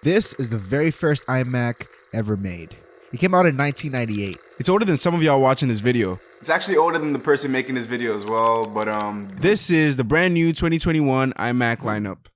This is the very first iMac ever made. It came out in 1998. It's older than some of y'all watching this video. It's actually older than the person making this video as well, but This is the brand new 2021 iMac lineup.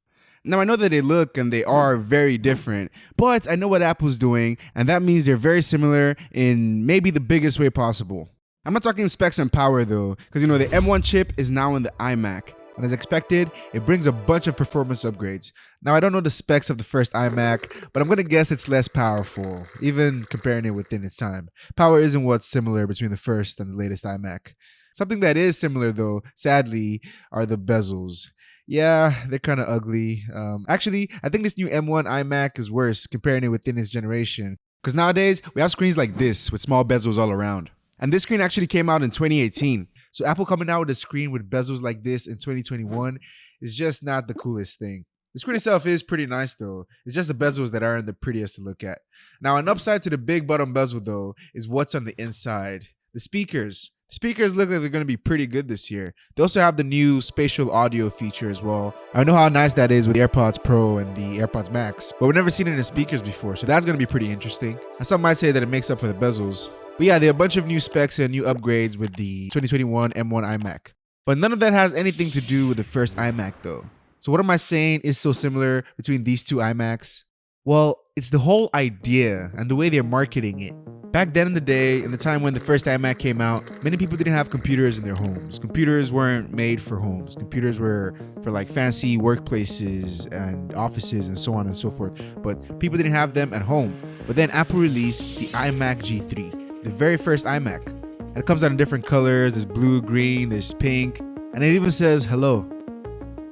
Now I know that they look and they are very different, but I know what Apple's doing, and that means they're very similar in maybe the biggest way possible. I'm not talking specs and power though, because you know the M1 chip is now in the iMac. And as expected, it brings a bunch of performance upgrades. Now, I don't know the specs of the first iMac, but I'm going to guess it's less powerful, even comparing it within its time. Power isn't what's similar between the first and the latest iMac. Something that is similar, though, sadly, are the bezels. Yeah, they're kind of ugly. Actually, I think this new M1 iMac is worse comparing it within its generation. Because nowadays, we have screens like this with small bezels all around. And this screen actually came out in 2018. So Apple coming out with a screen with bezels like this in 2021 is just not the coolest thing. The screen itself is pretty nice though. It's just the bezels that aren't the prettiest to look at. Now an upside to the big bottom bezel though is what's on the inside. The speakers. Speakers look like they're going to be pretty good this year. They also have the new spatial audio feature as well. I know how nice that is with the AirPods Pro and the AirPods Max, but we've never seen it in speakers before, so that's going to be pretty interesting. And some might say that it makes up for the bezels. But yeah, there are a bunch of new specs and new upgrades with the 2021 M1 iMac. But none of that has anything to do with the first iMac though. So what am I saying is so similar between these two iMacs? Well, it's the whole idea and the way they're marketing it. Back then in the day, in the time when the first iMac came out, many people didn't have computers in their homes. Computers weren't made for homes. Computers were for like fancy workplaces and offices and so on and so forth. But people didn't have them at home. But then Apple released the iMac G3. The very first iMac. And it comes out in different colors. There's blue, green, there's pink, and it even says hello.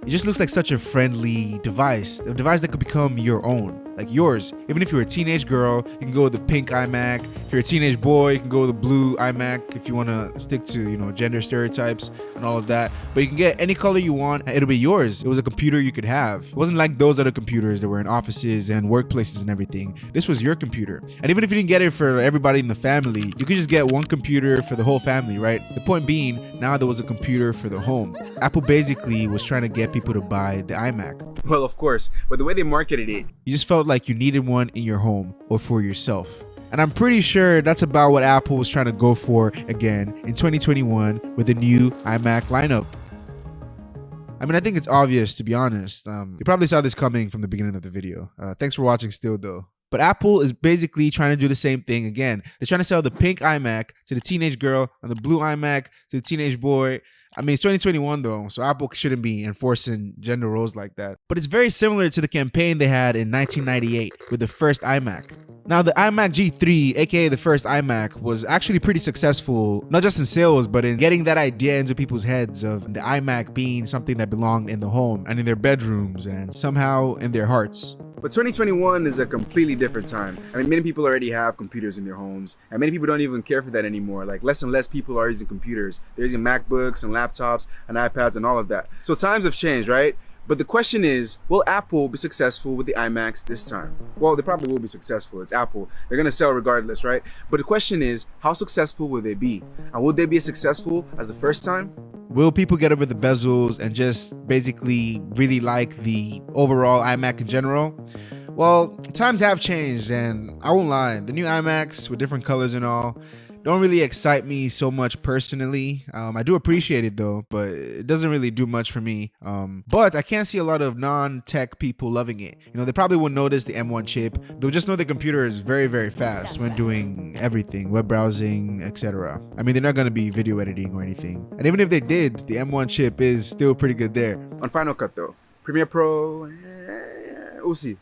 It just looks like such a friendly device, a device that could become your own, like yours. Even if you're a teenage girl, you can go with the pink iMac. If you're a teenage boy, you can go with the blue iMac if you want to stick to, you know, gender stereotypes and all of that. But you can get any color you want, and it'll be yours. It was a computer you could have. It wasn't like those other computers that were in offices and workplaces and everything. This was your computer. And even if you didn't get it for everybody in the family, you could just get one computer for the whole family, right? The point being, now there was a computer for the home. Apple basically was trying to get people to buy the iMac. well, of course, but the way they marketed it, You just felt like you needed one in your home or for yourself. And I'm pretty sure that's about what Apple was trying to go for again in 2021 with the new iMac lineup. I mean, I think it's obvious, to be honest. You probably saw this coming from the beginning of the video. Thanks for watching still though. But Apple is basically trying to do the same thing again. They're trying to sell the pink iMac to the teenage girl and the blue iMac to the teenage boy. I mean, it's 2021 though, so Apple shouldn't be enforcing gender roles like that. But it's very similar to the campaign they had in 1998 with the first iMac. Now, the iMac G3, aka the first iMac, was actually pretty successful, not just in sales, but in getting that idea into people's heads of the iMac being something that belonged in the home and in their bedrooms and somehow in their hearts. but 2021 is a completely different time. I mean, many people already have computers in their homes, and many people don't even care for that anymore. Like, less and less people are using computers. They're using MacBooks and laptops and iPads and all of that. So times have changed, right? But the question is, will Apple be successful with the iMacs this time? Well, they probably will be successful. It's Apple. They're going to sell regardless, right? But the question is, how successful will they be? And will they be as successful as the first time? Will people get over the bezels and just basically really like the overall iMac in general? Well, times have changed, and I won't lie, the new iMacs with different colors and all don't really excite me so much personally. I do appreciate it though, but it doesn't really do much for me. But I can't see a lot of non-tech people loving it. You know, they probably won't notice the M1 chip. They'll just know the computer is very, very fast when doing everything, web browsing, etc. I mean, they're not going to be video editing or anything. And even if they did, the M1 chip is still pretty good there. On Final Cut though, Premiere Pro, we'll see.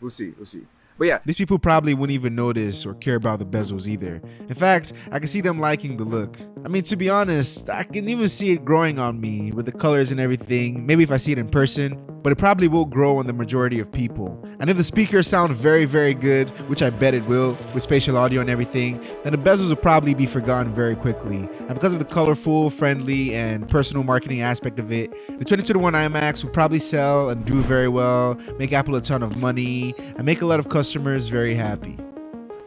But yeah, These people probably wouldn't even notice or care about the bezels either. In fact, I can see them liking the look. I mean, to be honest, I can even see it growing on me with the colors and everything. Maybe if I see it in person, but it probably will grow on the majority of people. And if the speakers sound very, very good, which I bet it will, with spatial audio and everything, then the bezels will probably be forgotten very quickly. And because of the colorful, friendly, and personal marketing aspect of it, the 2021 iMacs will probably sell and do very well, make Apple a ton of money, and make a lot of customers very happy.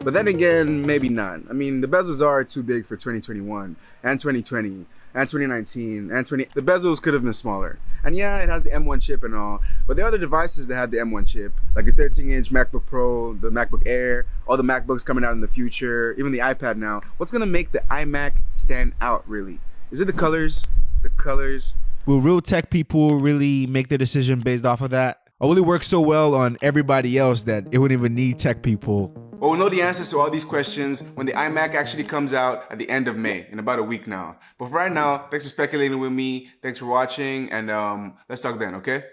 but then again, maybe not. I mean, the bezels are too big for 2021 and 2020. and 2019 and 20. The bezels could have been smaller. And yeah, it has the M1 chip and all, but there are other devices that have the M1 chip, like the 13-inch MacBook Pro, the MacBook Air, all the MacBooks coming out in the future, even the iPad now. What's gonna make the iMac stand out, really? Is it the colors? The colors? Will real tech people really make their decision based off of that? Or will it work so well on everybody else that it wouldn't even need tech people? Well, we'll know the answers to all these questions when the iMac actually comes out at the end of May, in about a week now. But for right now, thanks for speculating with me. Thanks for watching, and let's talk then, okay?